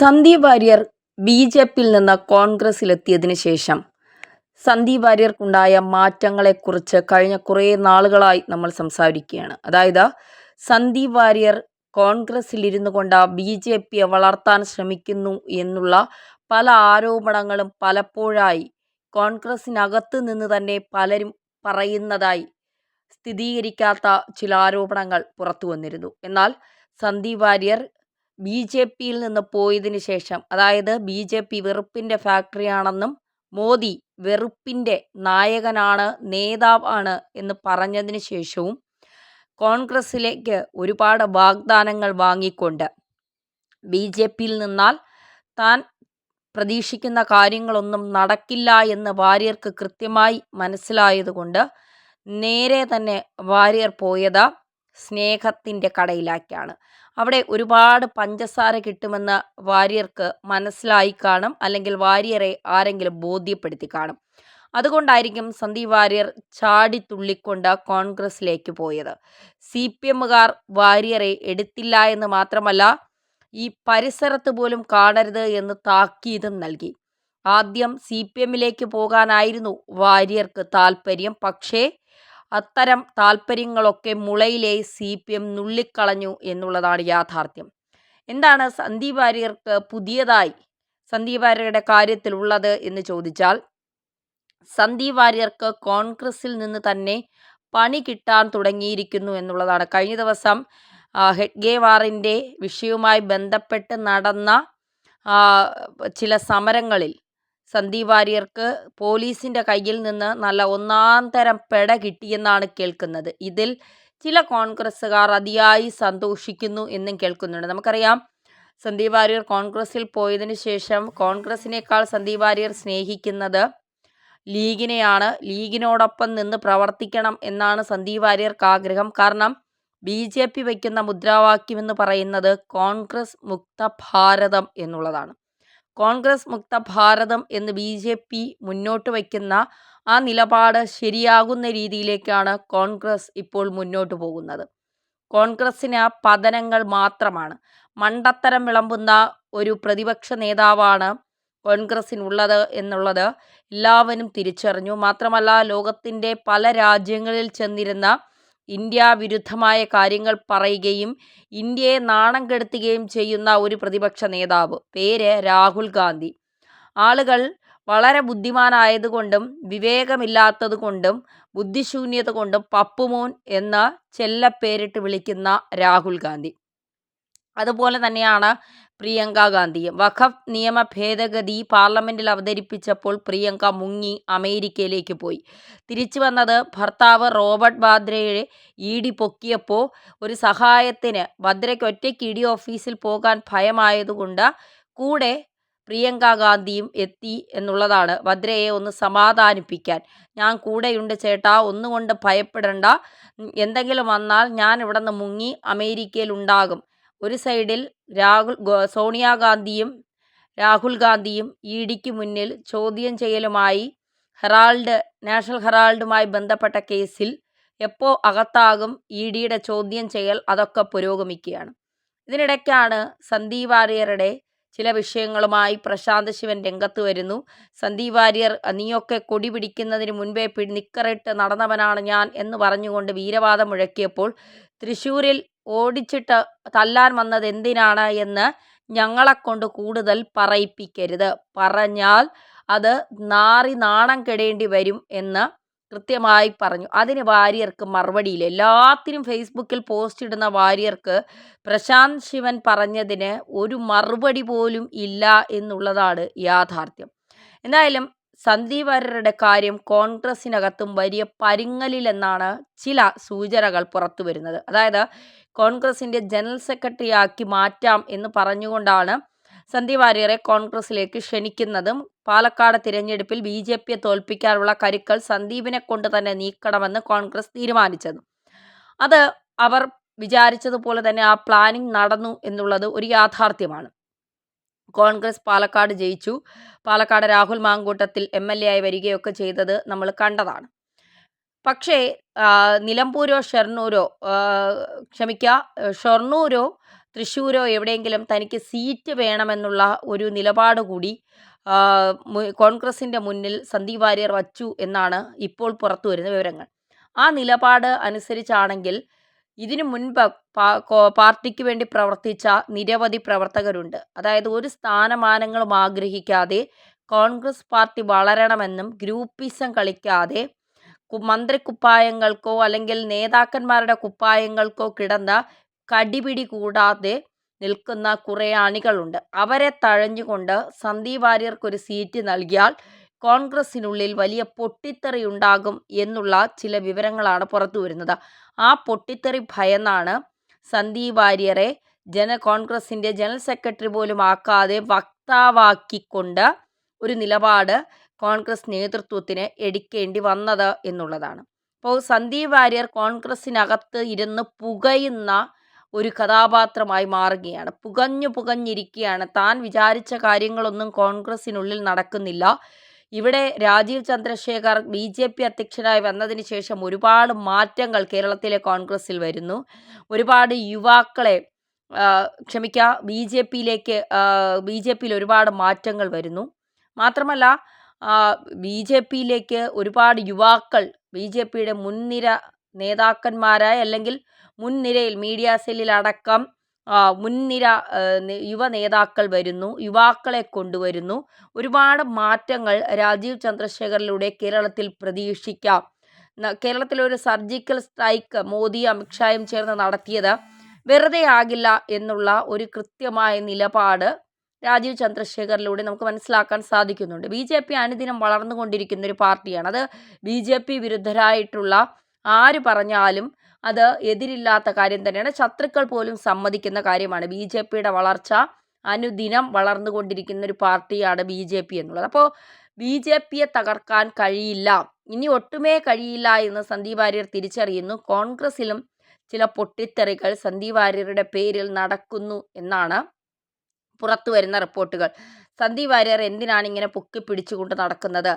സന്ദീപ് വാര്യർ ബി.ജെ.പിയിൽ നിന്ന് കോൺഗ്രസിലെത്തിയതിനു ശേഷം സന്ദീപ് വാര്യർക്കുണ്ടായ മാറ്റങ്ങളെക്കുറിച്ച് കഴിഞ്ഞ കുറേ നാളുകളായി നമ്മൾ സംസാരിക്കുകയാണ്. അതായത് സന്ദീപ് വാര്യർ കോൺഗ്രസിലിരുന്നു കൊണ്ട് ബി.ജെ.പിയെ വളർത്താൻ ശ്രമിക്കുന്നു എന്നുള്ള പല ആരോപണങ്ങളും പലപ്പോഴായി കോൺഗ്രസിനകത്ത് നിന്ന് തന്നെ പലരും പറയുന്നതായി സ്ഥിരീകരിക്കാത്ത ചില ആരോപണങ്ങൾ പുറത്തു വന്നിരുന്നു. എന്നാൽ സന്ദീപ് വാര്യർ ബി.ജെ.പിയിൽ നിന്ന് പോയതിനു ശേഷം, അതായത് ബി.ജെ.പി വെറുപ്പിൻ്റെ ഫാക്ടറിയാണെന്നും മോദി വെറുപ്പിൻ്റെ നായകനാണ്, നേതാവാണ് എന്ന് പറഞ്ഞതിന് ശേഷവും കോൺഗ്രസിലേക്ക് ഒരുപാട് വാഗ്ദാനങ്ങൾ വാങ്ങിക്കൊണ്ട് ബി.ജെ.പിയിൽ നിന്നാൽ താൻ പ്രതീക്ഷിക്കുന്ന കാര്യങ്ങളൊന്നും നടക്കില്ല എന്ന് വാര്യർക്ക് കൃത്യമായി മനസ്സിലായതുകൊണ്ട് നേരെ തന്നെ വാര്യർ പോയത് സ്നേഹത്തിൻ്റെ കടയിലേക്കാണ്. അവിടെ ഒരുപാട് പഞ്ചസാര കിട്ടുമെന്ന് വാര്യർക്ക് മനസ്സിലായി കാണും, അല്ലെങ്കിൽ വാര്യരെ ആരെങ്കിലും ബോധ്യപ്പെടുത്തി കാണും. അതുകൊണ്ടായിരിക്കും സന്ദീപ് വാര്യർ ചാടിത്തുള്ളിക്കൊണ്ട് കോൺഗ്രസിലേക്ക് പോയത്. CPM-കാർ വാര്യരെ എടുത്തില്ല എന്ന് മാത്രമല്ല, ഈ പരിസരത്ത് പോലും കാണരുത് എന്ന് താക്കീതും നൽകി. ആദ്യം CPM-ലേക്ക് പോകാനായിരുന്നു വാര്യർക്ക് താല്പര്യം. പക്ഷേ അത്തരം താല്പര്യങ്ങളൊക്കെ മുളയിലെ CPM നുള്ളിക്കളഞ്ഞു എന്നുള്ളതാണ് യാഥാർത്ഥ്യം. എന്താണ് സന്ദീപ് വാര്യർക്ക് പുതിയതായി സന്ദീപ് വാര്യരുടെ കാര്യത്തിലുള്ളത് എന്ന് ചോദിച്ചാൽ, സന്ദീപ് വാര്യർക്ക് കോൺഗ്രസിൽ നിന്ന് തന്നെ പണി കിട്ടാൻ തുടങ്ങിയിരിക്കുന്നു എന്നുള്ളതാണ്. കഴിഞ്ഞ ദിവസം ഹെഡ്ഗേവാറിൻ്റെ വിഷയവുമായി ബന്ധപ്പെട്ട് നടന്ന ചില സമരങ്ങളിൽ സന്ദീപ് വാര്യർക്ക് പോലീസിൻ്റെ കയ്യിൽ നിന്ന് നല്ല ഒന്നാം തരം പെട കിട്ടിയെന്നാണ് കേൾക്കുന്നത്. ഇതിൽ ചില കോൺഗ്രസ്സുകാർ അതിയായി സന്തോഷിക്കുന്നു എന്നും കേൾക്കുന്നുണ്ട്. നമുക്കറിയാം, സന്ദീപ് വാര്യർ കോൺഗ്രസിൽ പോയതിനു ശേഷം കോൺഗ്രസിനേക്കാൾ സന്ദീപ് വാര്യർ സ്നേഹിക്കുന്നത് ലീഗിനെയാണ്. ലീഗിനോടൊപ്പം നിന്ന് പ്രവർത്തിക്കണം എന്നാണ് സന്ദീപ് വാര്യർക്ക് ആഗ്രഹം. കാരണം ബി.ജെ.പി വയ്ക്കുന്ന മുദ്രാവാക്യം എന്ന് പറയുന്നത് കോൺഗ്രസ് മുക്ത ഭാരതം എന്നുള്ളതാണ്. കോൺഗ്രസ് മുക്ത ഭാരതം എന്ന് ബി.ജെ.പി മുന്നോട്ട് വയ്ക്കുന്ന ആ നിലപാട് ശരിയാകുന്ന രീതിയിലേക്കാണ് കോൺഗ്രസ് ഇപ്പോൾ മുന്നോട്ട് പോകുന്നത്. കോൺഗ്രസ്സിന് പതനങ്ങൾ മാത്രമാണ്. മണ്ടത്തരം വിളമ്പുന്ന ഒരു പ്രതിപക്ഷ നേതാവാണ് കോൺഗ്രസ്സിനുള്ളത് എന്നുള്ളത് എല്ലാവരും തിരിച്ചറിഞ്ഞു. മാത്രമല്ല, ലോകത്തിൻ്റെ പല രാജ്യങ്ങളിൽ ചെന്നിരുന്ന ഇന്ത്യ വിരുദ്ധമായ കാര്യങ്ങൾ പറയുകയും ഇന്ത്യയെ നാണം കെടുത്തുകയും ചെയ്യുന്ന ഒരു പ്രതിപക്ഷ നേതാവ്, പേര് രാഹുൽ ഗാന്ധി. ആളുകൾ വളരെ ബുദ്ധിമാനായതുകൊണ്ടും വിവേകമില്ലാത്തതുകൊണ്ടും ബുദ്ധിശൂന്യത കൊണ്ടും പപ്പുമോൻ എന്ന ചെല്ലപ്പേരിട്ട് വിളിക്കുന്ന രാഹുൽ ഗാന്ധി. അതുപോലെ തന്നെയാണ് പ്രിയങ്ക ഗാന്ധിയും. വഖഫ് നിയമ ഭേദഗതി പാർലമെൻറ്റിൽ അവതരിപ്പിച്ചപ്പോൾ പ്രിയങ്ക മുങ്ങി അമേരിക്കയിലേക്ക് പോയി. തിരിച്ചു വന്നത് ഭർത്താവ് റോബർട്ട് വാദ്രയെ ED പൊക്കിയപ്പോൾ ഒരു സഹായത്തിന് ഭദ്രയ്ക്ക് ഒറ്റയ്ക്ക് ED ഓഫീസിൽ പോകാൻ ഭയമായതുകൊണ്ട് കൂടെ പ്രിയങ്ക ഗാന്ധിയും എത്തി എന്നുള്ളതാണ്. ഭദ്രയെ ഒന്ന് സമാധാനിപ്പിക്കാൻ, ഞാൻ കൂടെയുണ്ട് ചേട്ടാ, ഒന്നുകൊണ്ട് ഭയപ്പെടണ്ട, എന്തെങ്കിലും വന്നാൽ ഞാൻ ഇവിടെ നിന്ന് മുങ്ങി അമേരിക്കയിൽ ഉണ്ടാകും. ഒരു സൈഡിൽ സോണിയാഗാന്ധിയും രാഹുൽ ഗാന്ധിയും EDക്ക് മുന്നിൽ ചോദ്യം ചെയ്യലുമായി നാഷണൽ ഹെറാൾഡുമായി ബന്ധപ്പെട്ട കേസിൽ എപ്പോൾ അകത്താകും EDയുടെ ചോദ്യം ചെയ്യൽ, അതൊക്കെ പുരോഗമിക്കുകയാണ്. ഇതിനിടയ്ക്കാണ് സന്ദീപ് വാര്യരുടെ ചില വിഷയങ്ങളുമായി പ്രശാന്ത് ശിവൻ രംഗത്ത് വരുന്നു. സന്ദീപ് വാര്യർ, നീയൊക്കെ കൊടി പിടിക്കുന്നതിന് മുൻപേ നിക്കറിട്ട് നടന്നവനാണ് ഞാൻ എന്ന് പറഞ്ഞുകൊണ്ട് വീരവാദം മുഴക്കിയപ്പോൾ തൃശ്ശൂരിൽ ഓടിച്ചിട്ട് തല്ലാൻ വന്നത് എന്തിനാണ് എന്ന് ഞങ്ങളെക്കൊണ്ട് കൂടുതൽ പറയിപ്പിക്കരുത്, പറഞ്ഞാൽ അത് നാണം കെടേണ്ടി വരും എന്ന് കൃത്യമായി പറഞ്ഞു. അതിന് വാര്യർക്ക് മറുപടിയില്ല. എല്ലാത്തിനും ഫേസ്ബുക്കിൽ പോസ്റ്റ് ഇടുന്ന വാര്യർക്ക് പ്രശാന്ത് ശിവൻ പറഞ്ഞതിന് ഒരു മറുപടി പോലും ഇല്ല എന്നുള്ളതാണ് യാഥാർത്ഥ്യം. എന്തായാലും സന്ദീപ് വാര്യരുടെ കാര്യം കോൺഗ്രസിനകത്തും വലിയ പരുങ്ങലിലെന്നാണ് ചില സൂചനകൾ പുറത്തു വരുന്നത്. അതായത് കോൺഗ്രസിൻ്റെ ജനറൽ സെക്രട്ടറി ആക്കി മാറ്റാം എന്ന് പറഞ്ഞുകൊണ്ടാണ് സന്ദീപ് വാര്യരെ കോൺഗ്രസിലേക്ക് ക്ഷണിക്കുന്നതും പാലക്കാട് തിരഞ്ഞെടുപ്പിൽ ബി.ജെ.പിയെ തോൽപ്പിക്കാനുള്ള കരുക്കൾ സന്ദീപിനെ കൊണ്ട് തന്നെ നീക്കണമെന്ന് കോൺഗ്രസ് തീരുമാനിച്ചതും. അത് അവർ വിചാരിച്ചതുപോലെ തന്നെ ആ പ്ലാനിങ് നടന്നു എന്നുള്ളത് ഒരു യാഥാർത്ഥ്യമാണ്. കോൺഗ്രസ് പാലക്കാട് ജയിച്ചു. പാലക്കാട് രാഹുൽ മാങ്കൂട്ടത്തിൽ MLA ആയി വരികയൊക്കെ ചെയ്തത് നമ്മൾ കണ്ടതാണ്. പക്ഷേ നിലമ്പൂരോ ഷൊർണൂരോ തൃശ്ശൂരോ എവിടെയെങ്കിലും തനിക്ക് സീറ്റ് വേണമെന്നുള്ള ഒരു നിലപാട് കൂടി കോൺഗ്രസിൻ്റെ മുന്നിൽ സന്ദീപ് വാര്യർ വച്ചു എന്നാണ് ഇപ്പോൾ പുറത്തു വരുന്ന വിവരങ്ങൾ. ആ നിലപാട് അനുസരിച്ചാണെങ്കിൽ ഇതിനു മുൻപ് പാർട്ടിക്ക് വേണ്ടി പ്രവർത്തിച്ച നിരവധി പ്രവർത്തകരുണ്ട്. അതായത് ഒരു സ്ഥാനമാനങ്ങളും ആഗ്രഹിക്കാതെ കോൺഗ്രസ് പാർട്ടി വളരണമെന്നും ഗ്രൂപ്പിസം കളിക്കാതെ മന്ത്രിക്കുപ്പായങ്ങൾക്കോ അല്ലെങ്കിൽ നേതാക്കന്മാരുടെ കുപ്പായങ്ങൾക്കോ കിടന്ന കടിപിടി കൂടാതെ നിൽക്കുന്ന കുറേ അണികളുണ്ട്. അവരെ തഴഞ്ഞുകൊണ്ട് സന്ദീപ് വാര്യർക്കൊരു സീറ്റ് നൽകിയാൽ കോൺഗ്രസിനുള്ളിൽ വലിയ പൊട്ടിത്തെറി ഉണ്ടാകും എന്നുള്ള ചില വിവരങ്ങളാണ് പുറത്തു വരുന്നത്. ആ പൊട്ടിത്തെറി ഭയന്നാണ് സന്ദീപ് വാര്യരെ കോൺഗ്രസിൻ്റെ ജനറൽ സെക്രട്ടറി പോലും ആക്കാതെ വക്താവാക്കിക്കൊണ്ട് ഒരു നിലപാട് കോൺഗ്രസ് നേതൃത്വത്തിന് എടുക്കേണ്ടി വന്നത് എന്നുള്ളതാണ്. അപ്പോൾ സന്ദീപ് വാര്യർ കോൺഗ്രസിനകത്ത് ഇരുന്ന് പുകയുന്ന ഒരു കഥാപാത്രമായി മാറുകയാണ്. പുകഞ്ഞിരിക്കുകയാണ്. താൻ വിചാരിച്ച കാര്യങ്ങളൊന്നും കോൺഗ്രസിനുള്ളിൽ നടക്കുന്നില്ല. ഇവിടെ രാജീവ് ചന്ദ്രശേഖർ BJP അധ്യക്ഷനായി വന്നതിന് ശേഷം ഒരുപാട് മാറ്റങ്ങൾ കേരളത്തിലെ കോൺഗ്രസിൽ വരുന്നു. ഒരുപാട് യുവാക്കളെ BJPയിൽ ഒരുപാട് മാറ്റങ്ങൾ വരുന്നു. മാത്രമല്ല BJPയിലേക്ക് ഒരുപാട് യുവാക്കൾ BJPയുടെ മുൻനിര നേതാക്കന്മാരായ അല്ലെങ്കിൽ മുൻനിരയിൽ മീഡിയ സെല്ലിലടക്കം മുൻനിര യുവ നേതാക്കൾ വരുന്നു, യുവാക്കളെ കൊണ്ടുവരുന്നു. ഒരുപാട് മാറ്റങ്ങൾ രാജീവ് ചന്ദ്രശേഖറിലൂടെ കേരളത്തിൽ പ്രതീക്ഷിക്കാം. കേരളത്തിലൊരു സർജിക്കൽ സ്ട്രൈക്ക് മോദി അമിത്ഷായും ചേർന്ന് നടത്തിയത് വെറുതെ ആകില്ല എന്നുള്ള ഒരു കൃത്യമായ നിലപാട് രാജീവ് ചന്ദ്രശേഖറിലൂടെ നമുക്ക് മനസ്സിലാക്കാൻ സാധിക്കുന്നുണ്ട്. BJP അനുദിനം വളർന്നുകൊണ്ടിരിക്കുന്ന ഒരു പാർട്ടിയാണ്. അത് BJP വിരുദ്ധരായിട്ടുള്ള ആര് പറഞ്ഞാലും അത് എതിരില്ലാത്ത കാര്യം തന്നെയാണ്. ശത്രുക്കൾ പോലും സമ്മതിക്കുന്ന കാര്യമാണ്. BJPയുടെ വളർച്ച അനുദിനം വളർന്നുകൊണ്ടിരിക്കുന്ന ഒരു പാർട്ടിയാണ് BJP എന്നുള്ളത്. അപ്പോൾ BJPയെ തകർക്കാൻ കഴിയില്ല, ഇനി ഒട്ടുമേ കഴിയില്ല എന്ന് സന്ദീപ് വാര്യർ തിരിച്ചറിയുന്നു. കോൺഗ്രസിലും ചില പൊട്ടിത്തെറികൾ സന്ദീപ് വാര്യരുടെ പേരിൽ നടക്കുന്നു എന്നാണ് പുറത്തു വരുന്ന റിപ്പോർട്ടുകൾ. സന്ദീപ് വാര്യർ എന്തിനാണ് ഇങ്ങനെ പൊക്കി പിടിച്ചുകൊണ്ട് നടക്കുന്നത്?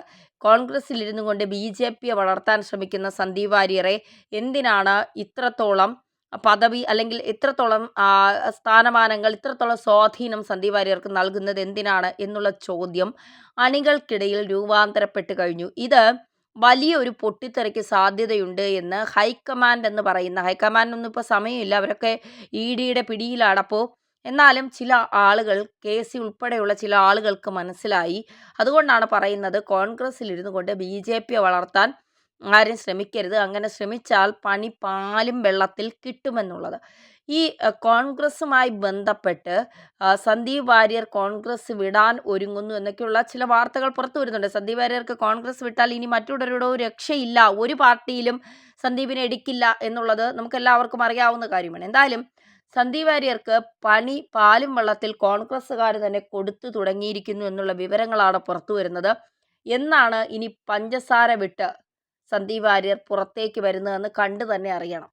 കോൺഗ്രസിലിരുന്നു കൊണ്ട് BJPയെ വളർത്താൻ ശ്രമിക്കുന്ന സന്ദീപ് വാര്യരെ എന്തിനാണ് ഇത്രത്തോളം പദവി അല്ലെങ്കിൽ ഇത്രത്തോളം സ്ഥാനമാനങ്ങൾ, ഇത്രത്തോളം സ്വാധീനം സന്ദീപ് വാര്യർക്ക് നൽകുന്നത് എന്തിനാണ് എന്നുള്ള ചോദ്യം അണികൾക്കിടയിൽ രൂപാന്തരപ്പെട്ട് കഴിഞ്ഞു. ഇത് വലിയൊരു പൊട്ടിത്തെറിക്ക് സാധ്യതയുണ്ട് എന്ന് ഹൈക്കമാൻഡ് എന്ന് പറയുന്ന, ഹൈക്കമാൻഡൊന്നും ഇപ്പോൾ സമയമില്ല, അവരൊക്കെ EDയുടെ പിടിയിലാണ്. അപ്പോൾ എന്നാലും ചില ആളുകൾ, KC ഉൾപ്പെടെയുള്ള ചില ആളുകൾക്ക് മനസ്സിലായി. അതുകൊണ്ടാണ് പറയുന്നത് കോൺഗ്രസ്സിലിരുന്നു കൊണ്ട് BJPയെ വളർത്താൻ ആരും ശ്രമിക്കരുത്, അങ്ങനെ ശ്രമിച്ചാൽ പണി പാലും വെള്ളത്തിൽ കിട്ടുമെന്നുള്ളത്. ഈ കോൺഗ്രസ്സുമായി ബന്ധപ്പെട്ട് സന്ദീപ് വാര്യർ കോൺഗ്രസ് വിടാൻ ഒരുങ്ങുന്നു എന്നൊക്കെയുള്ള ചില വാർത്തകൾ പുറത്തു വരുന്നുണ്ട്. സന്ദീപ് വാര്യർക്ക് കോൺഗ്രസ് വിട്ടാൽ ഇനി മറ്റുള്ളവരുടെ രക്ഷയില്ല, ഒരു പാർട്ടിയിലും സന്ദീപിനെ എടുക്കില്ല എന്നുള്ളത് നമുക്കെല്ലാവർക്കും അറിയാവുന്ന കാര്യമാണ്. എന്തായാലും സന്ദീപ് വാര്യർക്ക് പണി പാലും വെള്ളത്തിൽ കോൺഗ്രസ്സുകാർ തന്നെ കൊടുത്തു തുടങ്ങിയിരിക്കുന്നു എന്നുള്ള വിവരങ്ങളാണ് പുറത്തു വരുന്നത്. എന്നാണ് ഇനി പഞ്ചസാര വിട്ട് സന്ദീപ് വാര്യർ പുറത്തേക്ക് വരുന്നതെന്ന് കണ്ടു തന്നെ അറിയണം.